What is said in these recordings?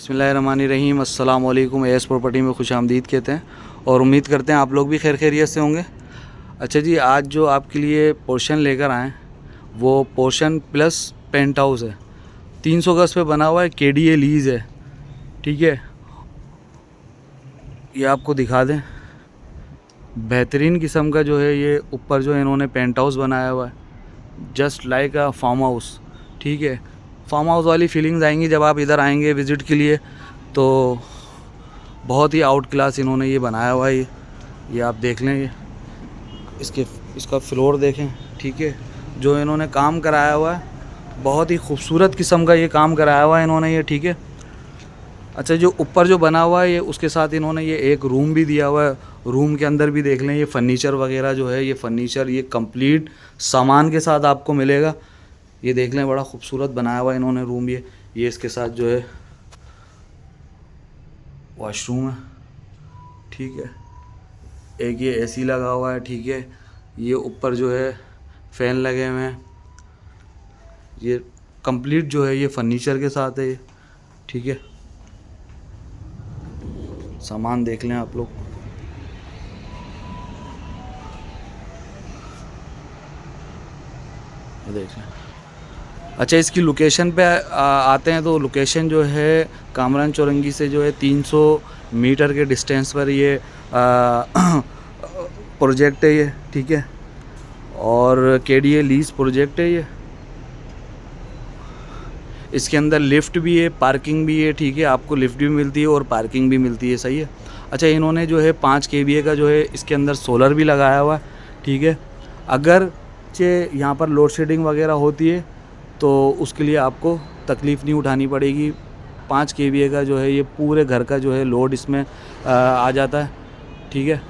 बिस्मिल्लाहिर्रहमानिर्रहीम। अस्सलाम वालेकुम। एस प्रॉपर्टी में खुश आमदीद कहते हैं और उम्मीद करते हैं आप लोग भी खैर खैरियत से होंगे। अच्छा जी, आज जो आपके लिए पोर्शन लेकर आएँ वो पोर्शन प्लस पेंट हाउस है। 300 गज पे बना हुआ है, KDA लीज़ है। ठीक है, ये आपको दिखा दें, बेहतरीन किस्म का जो है ये ऊपर जो इन्होंने पेंट हाउस बनाया हुआ है, just like a farm house. ठीक है, फार्म हाउस वाली फीलिंग्स आएंगी जब आप इधर आएंगे विज़िट के लिए। तो बहुत ही आउट क्लास इन्होंने ये बनाया हुआ है। ये आप देख लें, ये इसका फ्लोर देखें। ठीक है, जो इन्होंने काम कराया हुआ है बहुत ही खूबसूरत किस्म का ये काम कराया हुआ है इन्होंने ये। ठीक है, अच्छा, जो ऊपर जो बना हुआ है ये उसके साथ इन्होंने ये एक रूम भी दिया हुआ है। रूम के अंदर भी देख लें, ये फर्नीचर वगैरह जो है, ये फर्नीचर ये कंप्लीट सामान के साथ आपको मिलेगा। ये देख लें, बड़ा खूबसूरत बनाया हुआ है इन्होंने रूम। ये इसके साथ जो है वॉशरूम है। ठीक है, एक ये AC लगा हुआ है। ठीक है, ये ऊपर जो है फ़ैन लगे हुए हैं। ये कंप्लीट जो है ये फर्नीचर के साथ है ये। ठीक है, सामान देख लें आप लोग। ये देख लें। अच्छा, इसकी लोकेशन पे आते हैं तो लोकेशन जो है कामरान चौरंगी से जो है 300 मीटर के डिस्टेंस पर ये प्रोजेक्ट है ये। ठीक है, और KDA लीज प्रोजेक्ट है ये। इसके अंदर लिफ्ट भी है, पार्किंग भी है। ठीक है, आपको लिफ्ट भी मिलती है और पार्किंग भी मिलती है। सही है। अच्छा, इन्होंने जो है 5 KVA का जो है इसके अंदर सोलर भी लगाया हुआ है। ठीक है, अगर यहाँ पर लोड शेडिंग वगैरह होती है तो उसके लिए आपको तकलीफ़ नहीं उठानी पड़ेगी। 5 KVA का जो है ये पूरे घर का जो है लोड इसमें आ जाता है। ठीक है,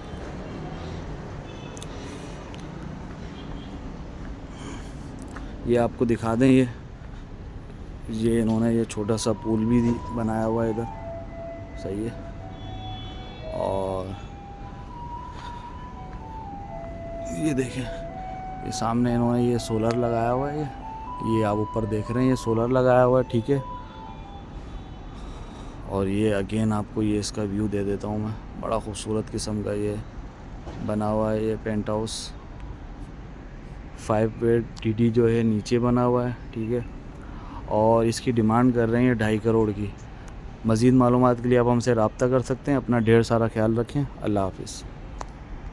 ये आपको दिखा दें, ये इन्होंने ये छोटा सा पूल भी बनाया हुआ है इधर। सही है, और ये देखें, ये सामने इन्होंने ये सोलर लगाया हुआ है। ये आप ऊपर देख रहे हैं, ये सोलर लगाया हुआ है। ठीक है, और ये अगेन आपको ये इसका व्यू दे देता हूँ मैं। बड़ा खूबसूरत किस्म का ये बना हुआ है ये पेंट हाउस। 5 बेड TD जो है नीचे बना हुआ है। ठीक है, और इसकी डिमांड कर रहे हैं 2.5 करोड़ की। मज़ीद मालूमात के लिए आप हमसे रब्ता कर सकते हैं। अपना ढेर सारा ख्याल रखें। अल्लाह हाफ़िज़।